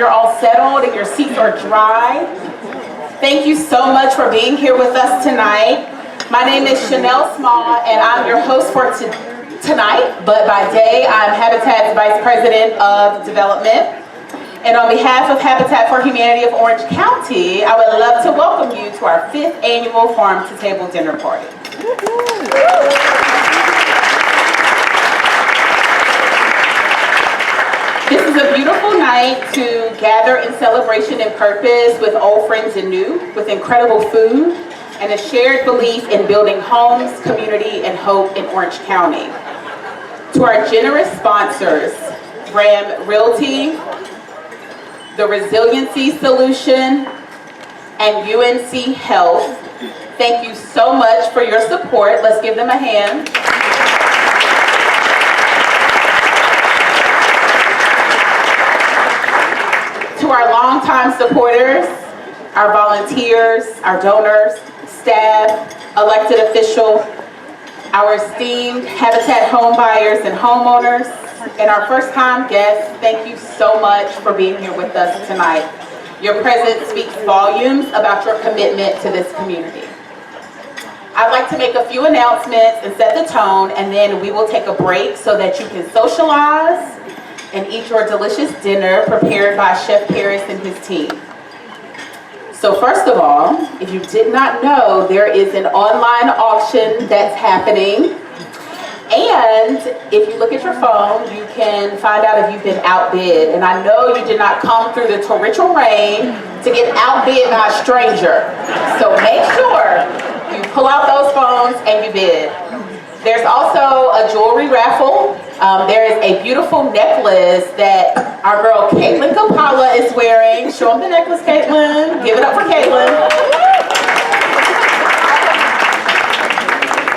you're all settled and your seats are dry. Thank you so much for being here with us tonight. My name is Shanell Smaw, and I'm your host for tonight, but by day, I'm Habitat's Vice President of Development. And on behalf of Habitat for Humanity of Orange County, I would love to welcome you to our 5th annual Farm to Table Dinner Party. This is a beautiful night to gather in celebration and purpose with old friends and new, with incredible food and a shared belief in building homes, community, and hope in Orange County. To our generous sponsors, Graham Realty, the Resiliency Solution, and UNC Health, thank you so much for your support. Let's give them a hand. To our longtime supporters, our volunteers, our donors, staff, elected officials, our esteemed Habitat homebuyers and homeowners, and our first-time guests, thank you so much for being here with us tonight. Your presence speaks volumes about your commitment to this community. I'd like to make a few announcements and set the tone, and then we will take a break so that you can socialize and eat your delicious dinner prepared by Chef Paris and his team. So first of all, if you did not know, there is an online auction that's happening. And if you look at your phone, you can find out if you've been outbid. And I know you did not come through the torrential rain to get outbid by a stranger. So make sure you pull out those phones and you bid. There's also a jewelry raffle. There is a beautiful necklace that our girl Caitlin Kapala is wearing. Show them the necklace, Caitlin. Give it up for Caitlin.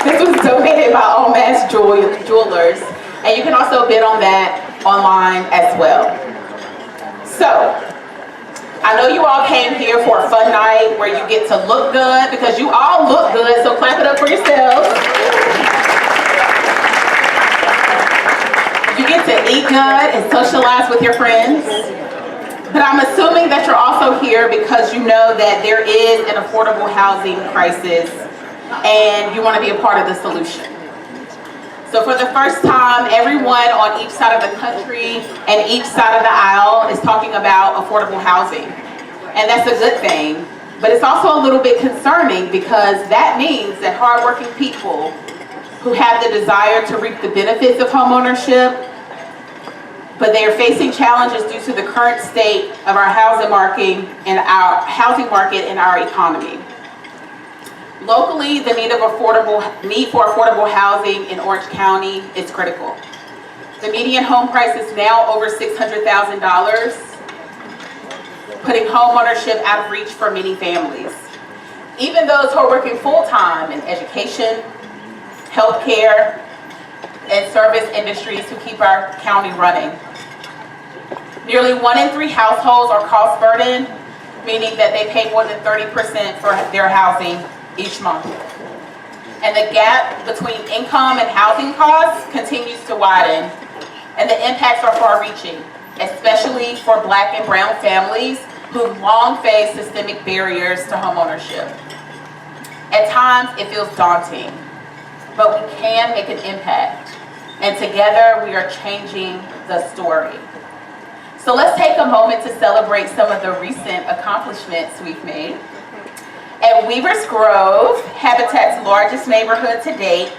This was donated by All Mass Jewelers. And you can also bid on that online as well. So, I know you all came here for a fun night where you get to look good, because you all look good, so clap it up for yourselves. You get to eat good and socialize with your friends. But I'm assuming that you're also here because you know that there is an affordable housing crisis and you want to be a part of the solution. So for the first time, everyone on each side of the country and each side of the aisle is talking about affordable housing. And that's a good thing. But it's also a little bit concerning because that means that hardworking people who have the desire to reap the benefits of homeownership, but they are facing challenges due to the current state of our housing market and our economy. Locally, the need for affordable housing in Orange County is critical. The median home price is now over $600,000, putting homeownership out of reach for many families. Even those who are working full-time in education, healthcare, and service industries who keep our county running. Nearly 1 in 3 households are cost burdened, meaning that they pay more than 30% for their housing each month. And the gap between income and housing costs continues to widen, and the impacts are far-reaching, especially for Black and brown families who long face systemic barriers to homeownership. At times, it feels daunting, but we can make an impact, and together we are changing the story. So let's take a moment to celebrate some of the recent accomplishments we've made. At Weavers Grove, Habitat's largest neighborhood to date,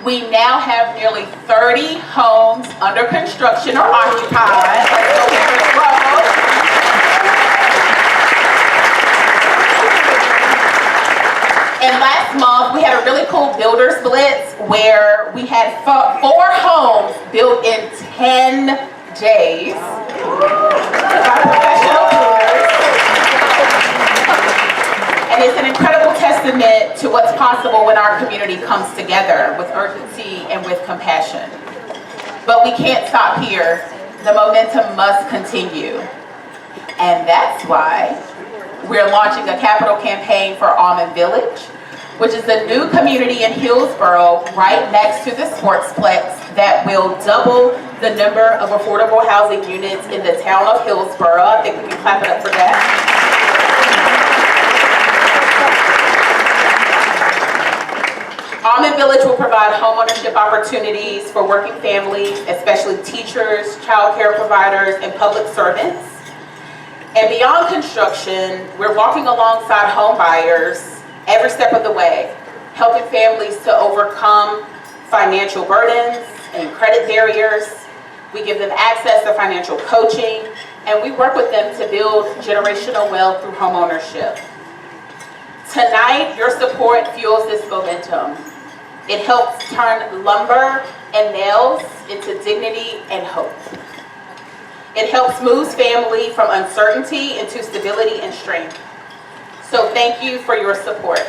we now have nearly 30 homes under construction or occupied at Weavers Grove. And last month, we had a really cool builders blitz where we had 4 homes built in 10 days by professional builders. And it's an incredible testament to what's possible when our community comes together with urgency and with compassion. But we can't stop here. The momentum must continue. And that's why we're launching a capital campaign for Almond Village, which is a new community in Hillsborough right next to the Sportsplex that will double the number of affordable housing units in the town of Hillsborough. I think we can clap it up for that. Almond Village will provide homeownership opportunities for working families, especially teachers, child care providers, and public servants. And beyond construction, we're walking alongside home buyers every step of the way, helping families to overcome financial burdens and credit barriers. We give them access to financial coaching, and we work with them to build generational wealth through homeownership. Tonight, your support fuels this momentum. It helps turn lumber and nails into dignity and hope. It helps move family from uncertainty into stability and strength. So thank you for your support.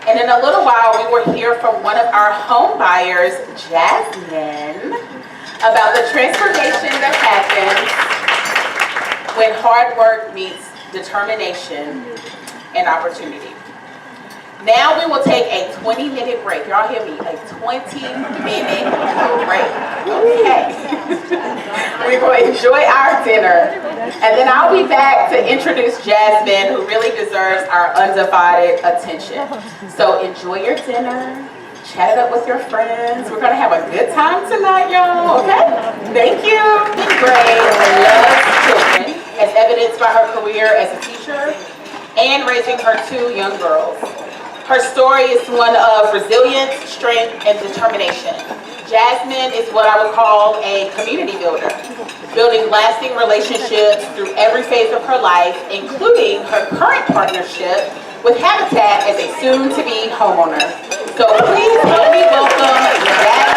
And in a little while, we will hear from one of our home buyers, Jasmine, about the transformation that happens when hard work meets determination and opportunity. Now we will take a 20-minute break. Y'all hear me? A 20-minute break. Okay. We're going to enjoy our dinner. And then I'll be back to introduce Jasmine, who really deserves our undivided attention. So enjoy your dinner. Chat it up with your friends. We're going to have a good time tonight, y'all. Okay? Thank you. Gray loves children, as evidenced by her career as a teacher and raising her 2 young girls. Her story is one of resilience, strength, and determination. Jasmine is what I would call a community builder, building lasting relationships through every phase of her life, including her current partnership with Habitat as a soon-to-be homeowner. So please help me welcome Jasmine.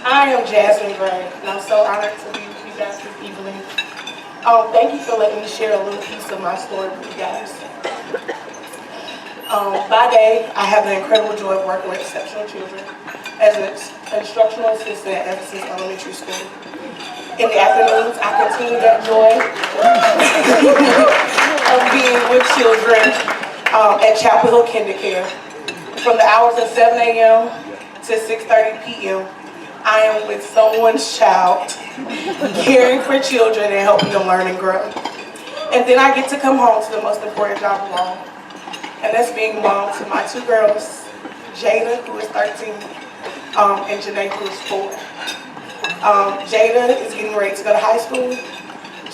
I am Jasmine Gray, and I'm so honored to be with you guys this evening. Thank you for letting me share a little piece of my story with you guys. By day, I have the incredible joy of working with exceptional children as an instructional assistant at Ephesus Elementary School. In the afternoons, I continue that joy of being with children at Chapel Hill Kindercare. From the hours of 7 a.m. to 6:30 p.m., I am with someone's child, caring for children and helping them learn and grow. And then I get to come home to the most important job of all, and that's being mom to my 2 girls, Jada, who is 13, and Janae, who is 4. Jada is getting ready to go to high school.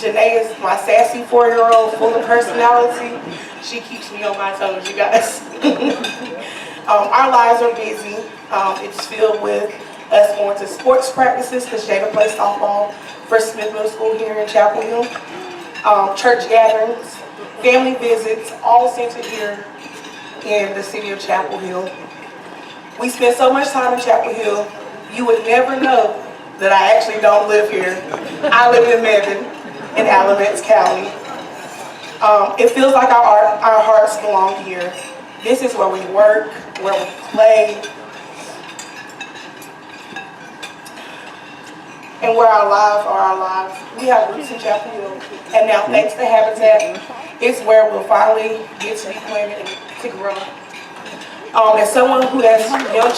Janae is my sassy 4-year-old, full of personality. She keeps me on my toes, you guys. Our lives are busy. It's filled with us going to sports practices, because Jada plays softball for Smith Middle School here in Chapel Hill. Church gatherings, family visits, all centered here in the city of Chapel Hill. We spend so much time in Chapel Hill, you would never know that I actually don't live here. I live in Mebane in Alamance County. It feels like our hearts belong here. This is where we work, where we play, and where our lives are our lives. We have roots in Chapel Hill, and now thanks to Habitat, it's where we'll finally get to be planted and to grow. As someone who has young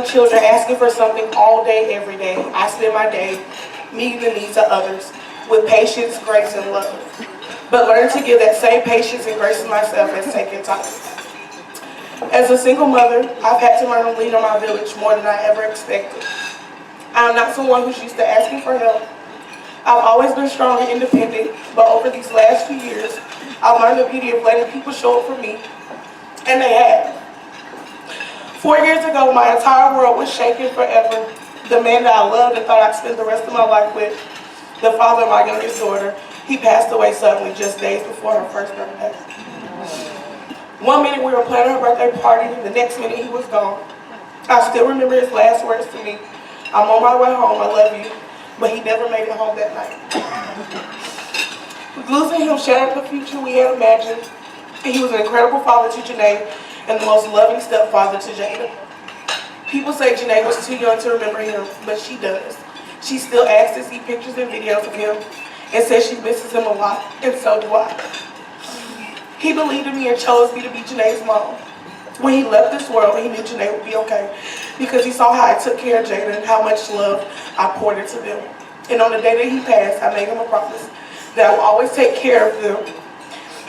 children, asking for something all day, every day, I spend my day meeting the needs of others with patience, grace, and love. But learning to give that same patience and grace to myself has taken time. As a single mother, I've had to learn to lead on my village more than I ever expected. I am not someone who's used to asking for help. I've always been strong and independent, but over these last few years, I've learned the beauty of letting people show up for me, and they have. 4 years ago, my entire world was shaken forever. The man that I loved and thought I'd spend the rest of my life with, the father of my youngest daughter, he passed away suddenly just days before her first birthday. One minute we were planning her birthday party, the next minute he was gone. I still remember his last words to me: "I'm on my way home, I love you," but he never made it home that night. Losing him shattered the future we had imagined. He was an incredible father to Janae and the most loving stepfather to Jada. People say Janae was too young to remember him, but she does. She still asks to see pictures and videos of him and says she misses him a lot, and so do I. He believed in me and chose me to be Janae's mom. When he left this world, he knew Janae would be okay because he saw how I took care of Jada and how much love I poured into them. And on the day that he passed, I made him a promise that I would always take care of them,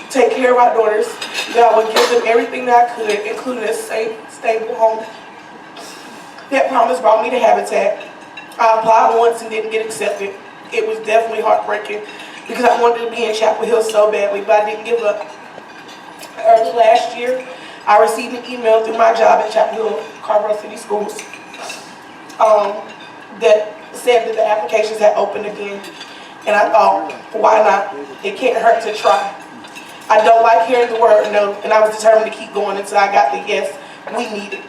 take care of our daughters, that I would give them everything that I could, including a safe, stable home. That promise brought me to Habitat. I applied once and didn't get accepted. It was definitely heartbreaking because I wanted to be in Chapel Hill so badly, but I didn't give up. Early last year, I received an email through my job at Chapel Hill, Carver City Schools, that said that the applications had opened again. And I thought, why not? It can't hurt to try. I don't like hearing the word no, and I was determined to keep going until I got the yes we needed.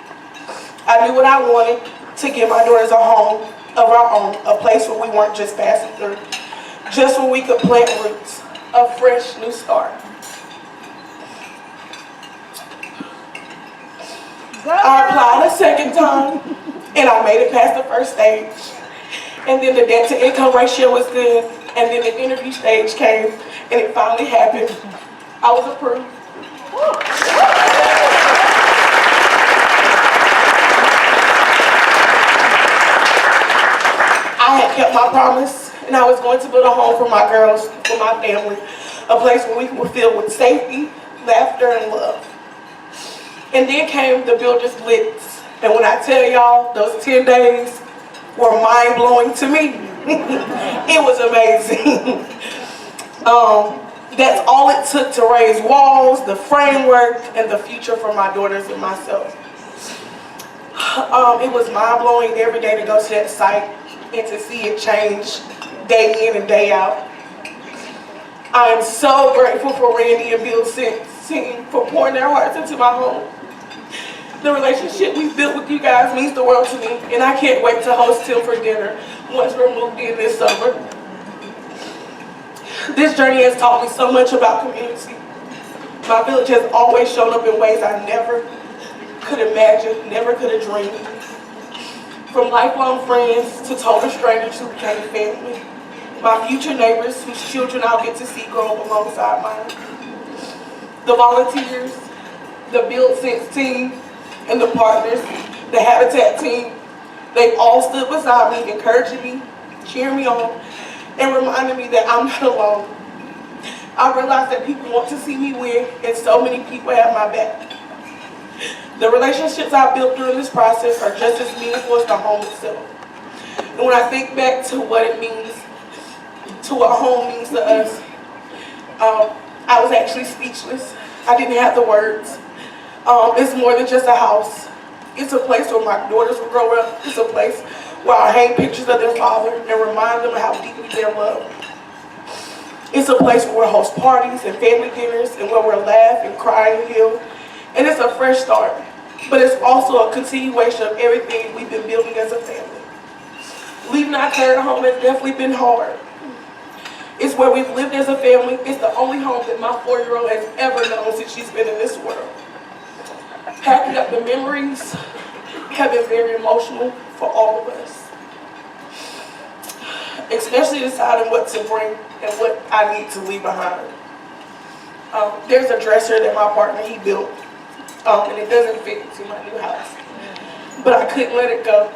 I knew what I wanted, to give my daughters a home of our own, a place where we weren't just passing through, just where we could plant roots, a fresh new start. I applied a second time, and I made it past the first stage. And then the debt to income ratio was good, and then the interview stage came, and it finally happened. I was approved. I had kept my promise, and I was going to build a home for my girls, for my family, a place where we were filled with safety, laughter, and love. And then came the Builder's Blitz. And when I tell y'all, those 10 days were mind-blowing to me. It was amazing. That's all it took to raise walls, the framework, and the future for my daughters and myself. It was mind-blowing every day to go to that site and to see it change day in and day out. I am so grateful for Randy and Bill's team for pouring their hearts into my home. The relationship we've built with you guys means the world to me, and I can't wait to host Tim for dinner once we're moved in this summer. This journey has taught me so much about community. My village has always shown up in ways I never could imagine, never could have dreamed. From lifelong friends to total strangers who became family. My future neighbors whose children I'll get to see grow up alongside mine. The volunteers, the Build Sense team, and the partners, the Habitat team, they've all stood beside me, encouraging me, cheering me on, and reminding me that I'm not alone. I realize that people want to see me win, and so many people have my back. The relationships I built during this process are just as meaningful as the home itself. And when I think back to what it means, to what home means to us, I was actually speechless. I didn't have the words. It's more than just a house. It's a place where my daughters will grow up. It's a place where I hang pictures of their father and remind them of how deeply they're loved. It's a place where we'll host parties and family dinners and where we'll laugh and cry and heal. And it's a fresh start, but it's also a continuation of everything we've been building as a family. Leaving our current home has definitely been hard. It's where we've lived as a family. It's the only home that my 4-year-old has ever known since she's been in this world. Packing up the memories have been very emotional for all of us. Especially deciding what to bring and what I need to leave behind. There's a dresser that my partner, he built, and it doesn't fit into my new house. But I couldn't let it go.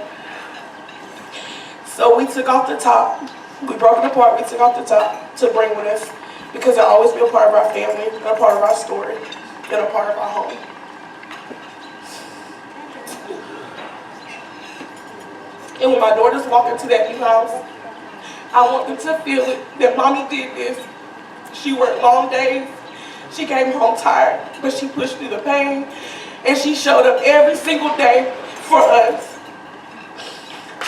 So we took off the top. We broke it apart, we took off the top to bring with us because it'll always be a part of our family, and a part of our story, and a part of our home. And when my daughters walk into that new house, I want them to feel it, that mommy did this. She worked long days, she came home tired, but she pushed through the pain, and she showed up every single day for us.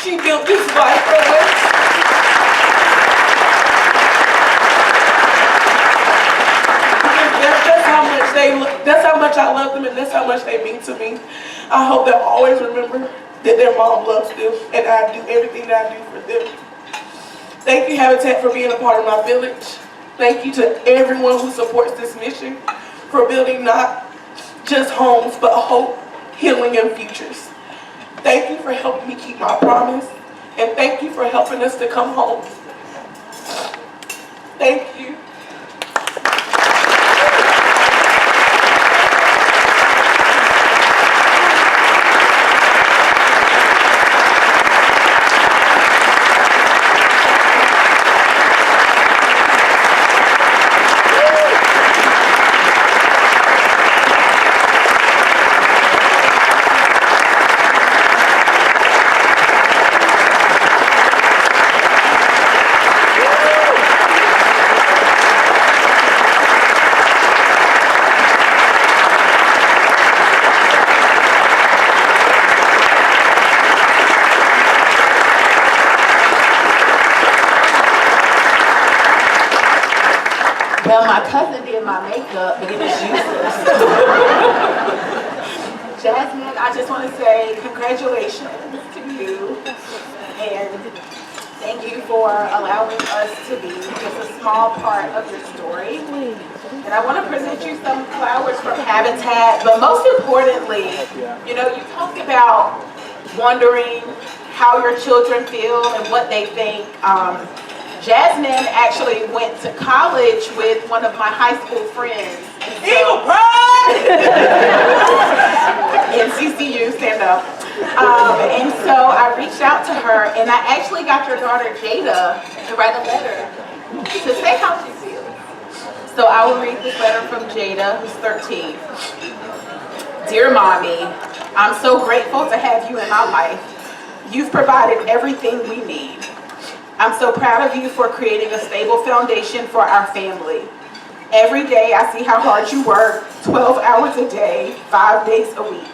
She built this life for us. That's how much I love them, and that's how much they mean to me. I hope they'll always remember that their mom loves them, and I do everything that I do for them. Thank you, Habitat, for being a part of my village. Thank you to everyone who supports this mission for building not just homes, but hope, healing, and futures. Thank you for helping me keep my promise, and thank you for helping us to come home. Thank you. Well, my cousin did my makeup, but it was useless. Jasmine, I just want to say congratulations to you, and thank you for allowing us to be just a small part of your story. And I want to present you some flowers from Habitat, but most importantly, you know, you talked about wondering how your children feel and what they think. Jasmine actually went to college with one of my high school friends. Eagle pride! NCCU, stand up. And so I reached out to her, and I actually got your daughter Jada to write a letter to say how she feels. So I will read this letter from Jada, who's 13. Dear Mommy, I'm so grateful to have you in my life. You've provided everything we need. I'm so proud of you for creating a stable foundation for our family. Every day I see how hard you work, 12 hours a day, 5 days a week.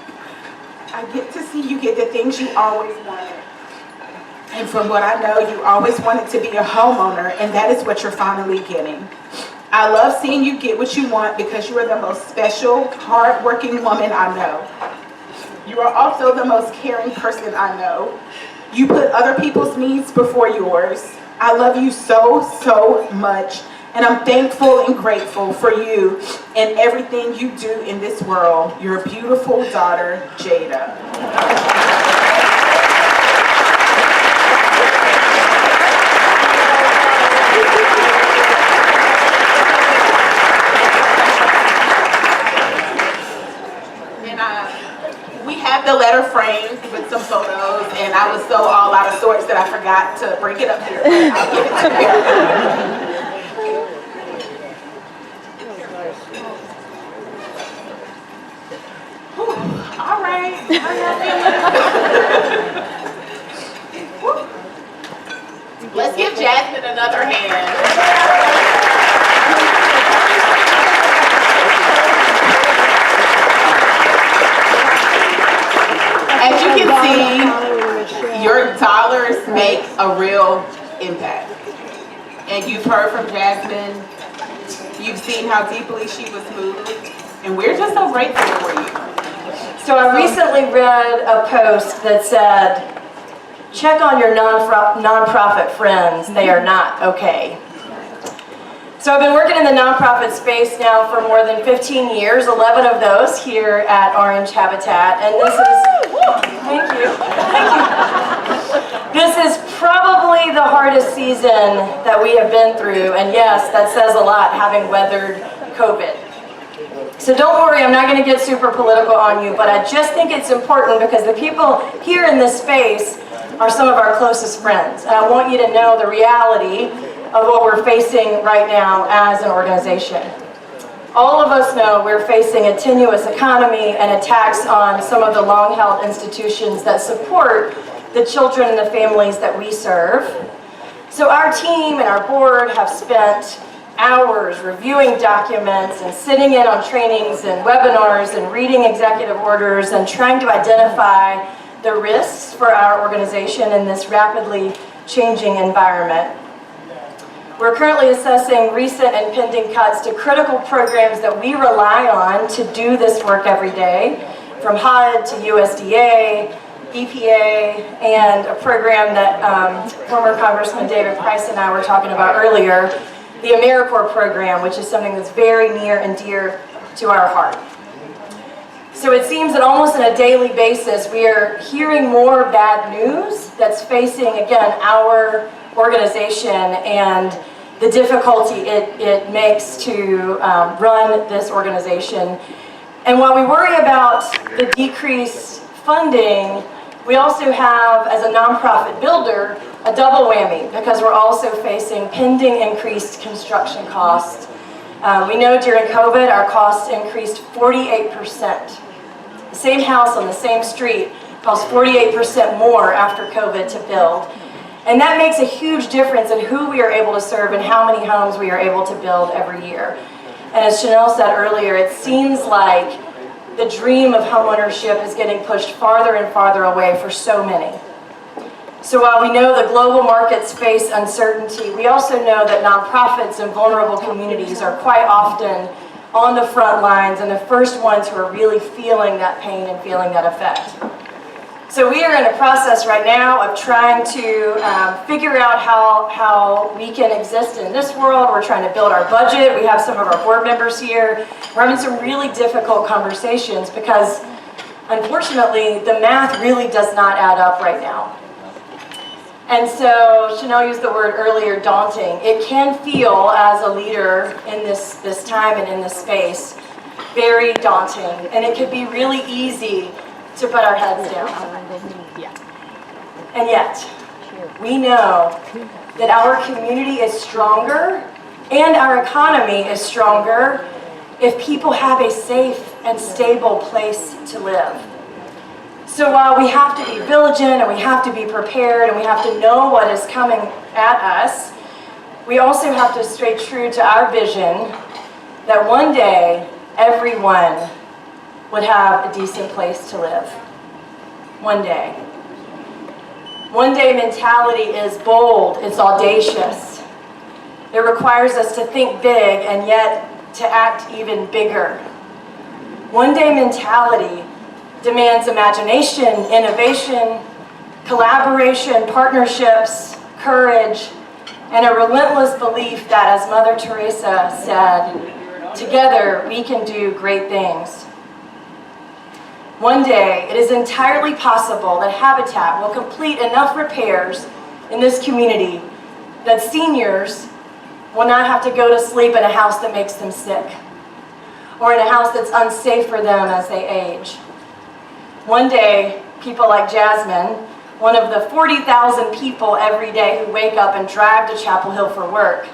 I get to see you get the things you always wanted. And from what I know, you always wanted to be a homeowner, and that is what you're finally getting. I love seeing you get what you want because you are the most special, hard-working woman I know. You are also the most caring person I know. You put other people's needs before yours. I love you so, so much. And I'm thankful and grateful for you and everything you do in this world. Your beautiful daughter, Jada. We have the letter framed with some photos, and I was so all out of sorts that I forgot to bring it up here. I'll give it to you. All right. How y'all feeling? Let's give Jasmine another hand. As you can see, your dollars make a real impact. And you've heard from Jasmine. You've seen how deeply she was moved. And we're just so grateful for you. So I recently read a post that said, check on your nonprofit friends. They are not okay. So I've been working in the nonprofit space now for more than 15 years, 11 of those here at Orange Habitat, and this is, thank you. This is probably the hardest season that we have been through, and yes, that says a lot, having weathered COVID. So don't worry, I'm not going to get super political on you, but I just think it's important because the people here in this space are some of our closest friends, and I want you to know the reality of what we're facing right now as an organization. All of us know we're facing a tenuous economy and attacks on some of the long-held institutions that support the children and the families that we serve. So our team and our board have spent hours reviewing documents and sitting in on trainings and webinars and reading executive orders and trying to identify the risks for our organization in this rapidly changing environment. We're currently assessing recent and pending cuts to critical programs that we rely on to do this work every day, from HUD to USDA, EPA, and a program that former Congressman David Price and I were talking about earlier, the AmeriCorps program, which is something that's very near and dear to our heart. So it seems that almost on a daily basis, we are hearing more bad news that's facing, again, our organization and the difficulty it makes to run this organization. And while we worry about the decreased funding, we also have, as a nonprofit builder, a double whammy because we're also facing pending increased construction costs. We know during COVID, our costs increased 48%. The same house on the same street costs 48% more after COVID to build. And that makes a huge difference in who we are able to serve and how many homes we are able to build every year. And as Shanell said earlier, it seems like the dream of homeownership is getting pushed farther and farther away for so many. So while we know the global markets face uncertainty, we also know that nonprofits and vulnerable communities are quite often on the front lines and the first ones who are really feeling that pain and feeling that effect. So we are in a process right now of trying to figure out how we can exist in this world. We're trying to build our budget. We have some of our board members here. We're having some really difficult conversations because, unfortunately, the math really does not add up right now. And so, Shanell used the word earlier, daunting. It can feel, as a leader in this time and in this space, very daunting. And it can be really easy to put our heads down. And yet, we know that our community is stronger and our economy is stronger if people have a safe and stable place to live. So while we have to be vigilant and we have to be prepared and we have to know what is coming at us, we also have to stay true to our vision that one day everyone would have a decent place to live. One day. One day mentality is bold, it's audacious. It requires us to think big and yet to act even bigger. One day mentality demands imagination, innovation, collaboration, partnerships, courage, and a relentless belief that, as Mother Teresa said, together we can do great things. One day, it is entirely possible that Habitat will complete enough repairs in this community that seniors will not have to go to sleep in a house that makes them sick, or in a house that's unsafe for them as they age. One day, people like Jasmine, one of the 40,000 people every day who wake up and drive to Chapel Hill for work,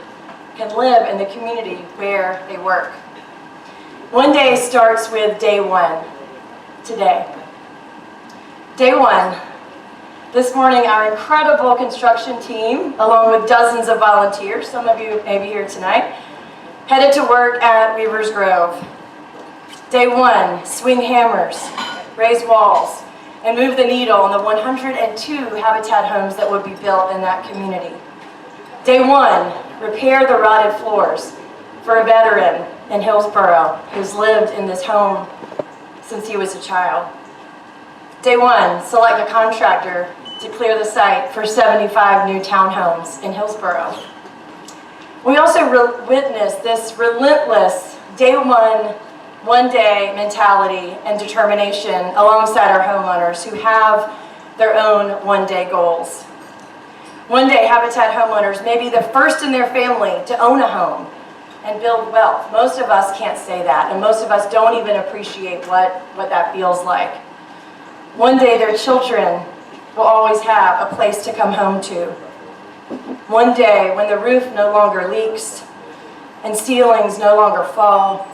can live in the community where they work. One day starts with day one, today. Day one. This morning, our incredible construction team, along with dozens of volunteers, some of you may be here tonight, headed to work at Weaver's Grove. Day one, swing hammers, raise walls, and move the needle on the 102 Habitat homes that would be built in that community. Day one, repair the rotted floors for a veteran in Hillsborough who's lived in this home since he was a child. Day one, select a contractor to clear the site for 75 new townhomes in Hillsborough. We also witnessed this relentless day one day mentality and determination alongside our homeowners who have their own one-day goals. One day, Habitat homeowners may be the first in their family to own a home and build wealth. Most of us can't say that, and most of us don't even appreciate what that feels like. One day, their children will always have a place to come home to. One day, when the roof no longer leaks and ceilings no longer fall.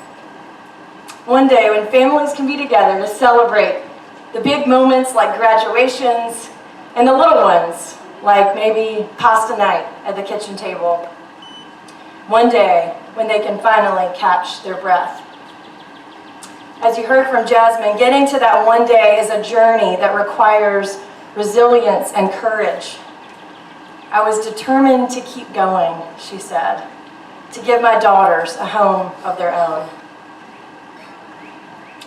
One day, when families can be together to celebrate the big moments like graduations and the little ones, like maybe pasta night at the kitchen table. One day, when they can finally catch their breath. As you heard from Jasmine, getting to that one day is a journey that requires resilience and courage. I was determined to keep going, she said, to give my daughters a home of their own.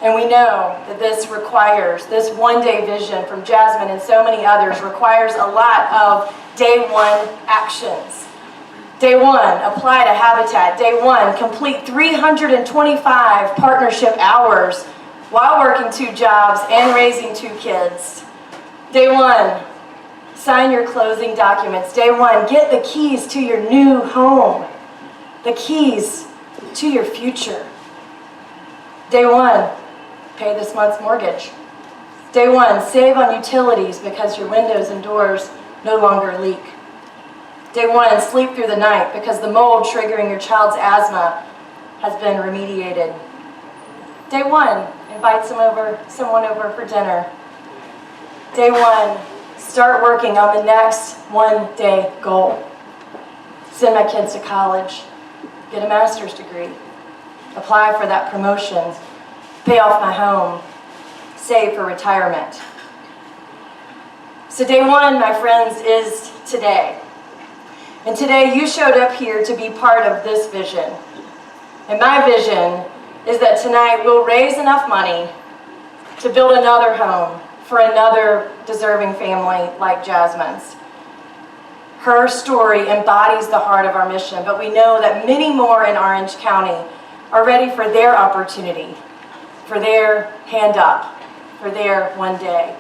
And we know that this one-day vision from Jasmine and so many others requires a lot of day one actions. Day one, apply to Habitat. Day one, complete 325 partnership hours while working 2 jobs and raising 2 kids. Day one, sign your closing documents. Day one, get the keys to your new home, the keys to your future. Day one, pay this month's mortgage. Day one, save on utilities because your windows and doors no longer leak. Day one, sleep through the night because the mold triggering your child's asthma has been remediated. Day one, invite someone over for dinner. Day one, start working on the next 1-day goal. Send my kids to college, get a master's degree, apply for that promotion, pay off my home, save for retirement. So day one, my friends, is today. And today you showed up here to be part of this vision. And my vision is that tonight we'll raise enough money to build another home for another deserving family like Jasmine's. Her story embodies the heart of our mission, but we know that many more in Orange County are ready for their opportunity, for their hand up, for their one day.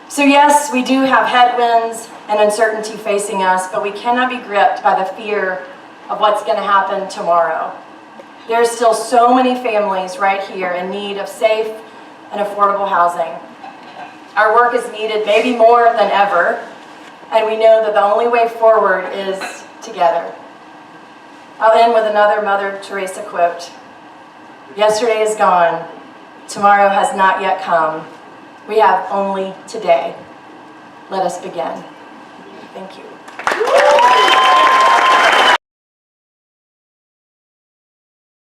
So yes, we do have headwinds and uncertainty facing us, but we cannot be gripped by the fear of what's going to happen tomorrow. There's still so many families right here in need of safe and affordable housing. Our work is needed maybe more than ever, and we know that the only way forward is together. I'll end with another Mother Teresa quote. Yesterday is gone. Tomorrow has not yet come. We have only today. Let us begin. Thank you.